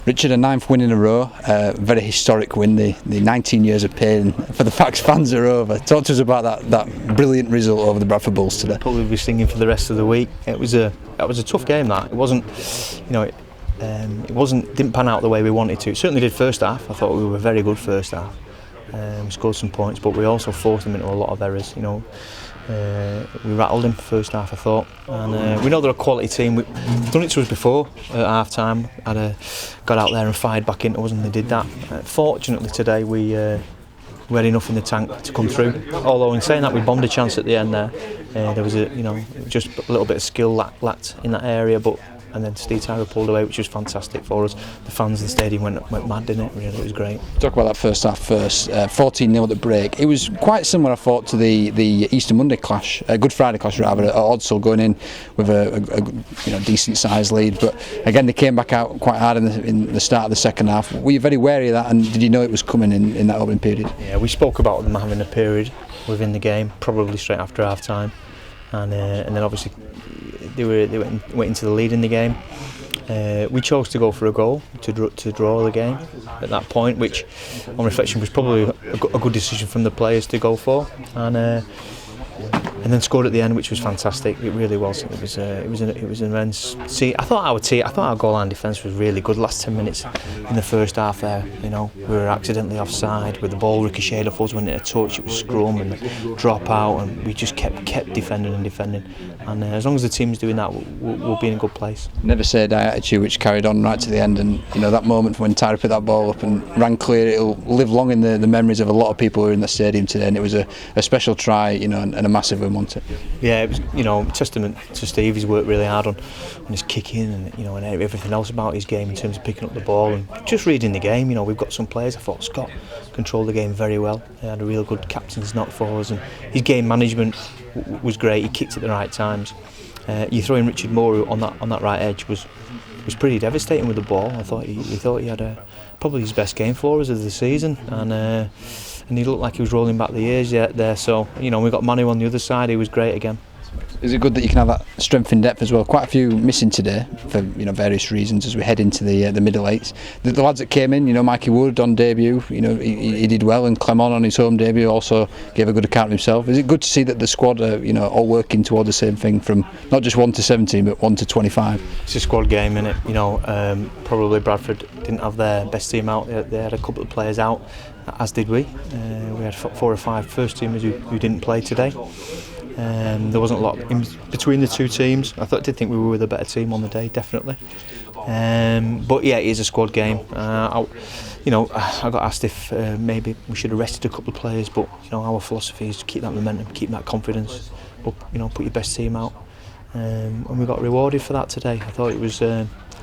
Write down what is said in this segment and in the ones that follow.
Richard, a 9th win in a row, very historic win. The 19 years of pain for the Fax fans are over. Talk to us about that brilliant result over the Bradford Bulls today. Probably be singing for the rest of the week. It was a tough game. That it wasn't, didn't pan out the way we wanted to. It certainly did first half. I thought we were very good first half. We scored some points, but we also forced them into a lot of errors. We rattled them first half, I thought, and we know they're a quality team. They've done it to us before at half time. Got out there and fired back into us, and they did that. Fortunately today we had enough in the tank to come through. Although in saying that, we bombed a chance at the end there. There was just a little bit of skill lacked in that area, and then Steve Tyler pulled away, which was fantastic for us. The fans in the stadium went mad, didn't it? Really, it was great. Talk about that first half first. 14-0 at the break. It was quite similar, I thought, to the Easter Monday clash, Good Friday clash rather, at Odsall, going in with a decent sized lead. But again, they came back out quite hard in the start of the second half. Were you very wary of that, and did you know it was coming in that opening period? Yeah, we spoke about them having a period within the game, probably straight after half time, and then obviously they went into the lead in the game. We chose to go for a goal to draw the game at that point, which on reflection was probably a good decision from the players to go for, and then scored at the end, which was fantastic. It really was. It was immense. See, I thought our goal line defence was really good. Last 10 minutes in the first half there, we were accidentally offside with the ball ricocheted off us, went into a touch. It was scrum and drop out, and we just kept defending and defending. And as long as the team's doing that, we'll be in a good place. Never say die attitude, which carried on right to the end, and that moment when Tyra put that ball up and ran clear, it'll live long in the memories of a lot of people who were in the stadium today. And it was a special try, and a massive win, wasn't it? Yeah, it was, testament to Steve. He's worked really hard on his kicking and and everything else about his game in terms of picking up the ball and just reading the game. We've got some players. I thought Scott controlled the game very well. He had a real good captain's knock for us, and his game management was great. He kicked at the right times. You throw in Richard Moore on that right edge was pretty devastating with the ball. I thought he had probably his best game for us of the season, and he looked like he was rolling back the years there. So we got Manu on the other side. He was great again. Is it good that you can have that strength in depth as well? Quite a few missing today for various reasons as we head into the middle eights. The lads that came in, Mikey Wood on debut, he did well, and Clement on his home debut also gave a good account of himself. Is it good to see that the squad are all working toward the same thing, from not just 1 to 17 but 1 to 25? It's a squad game, isn't it? Probably Bradford didn't have their best team out. They had a couple of players out, as did we. We had 4 or 5 first teamers who didn't play today. There wasn't a lot in between the two teams. I did think we were the better team on the day, definitely. But yeah, it is a squad game. I got asked if maybe we should have rested a couple of players, but our philosophy is to keep that momentum, keep that confidence up. Put your best team out, and we got rewarded for that today. I thought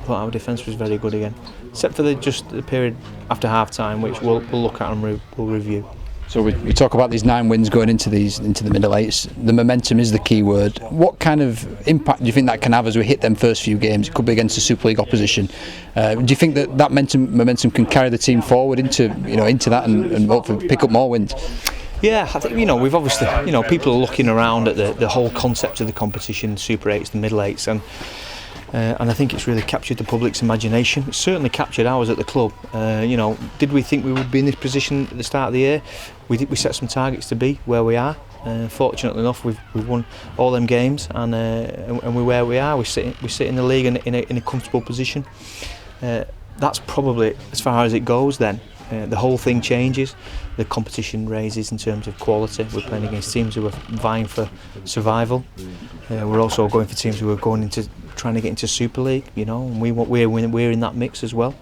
our defence was very good again, except for the period after half time, which we'll look at and we'll review. So we talk about these 9 wins going into the middle eights. The momentum is the key word. What kind of impact do you think that can have as we hit them first few games? It could be against the Super League opposition. Do you think that momentum can carry the team forward into that and hopefully pick up more wins? Yeah, I think we've obviously people are looking around at the whole concept of the competition, Super 8s, the middle 8s, and I think it's really captured the public's imagination. It's certainly captured ours at the club. Did we think we would be in this position at the start of the year? We set some targets to be where we are. Fortunately enough, we've won all them games, and we're where we are. We sit in the league in a comfortable position. That's probably as far as it goes. Then the whole thing changes. The competition raises in terms of quality. We're playing against teams who are vying for survival. We're also going for teams who are trying to get into Super League, and we're in that mix as well.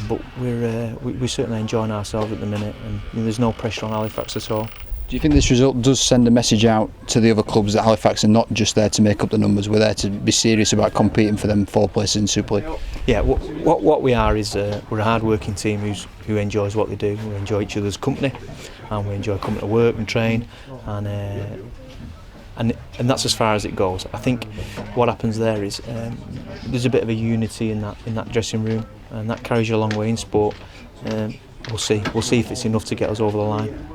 But we're certainly enjoying ourselves at the minute, and there's no pressure on Halifax at all. Do you think this result does send a message out to the other clubs that Halifax are not just there to make up the numbers? We're there to be serious about competing for them 4 places in Super League. Yeah, what we are is we're a hard-working team who enjoys what they do. We enjoy each other's company, and we enjoy coming to work and train, and that's as far as it goes. I think what happens there is there's a bit of a unity in that dressing room, and that carries you a long way in sport. We'll see if it's enough to get us over the line.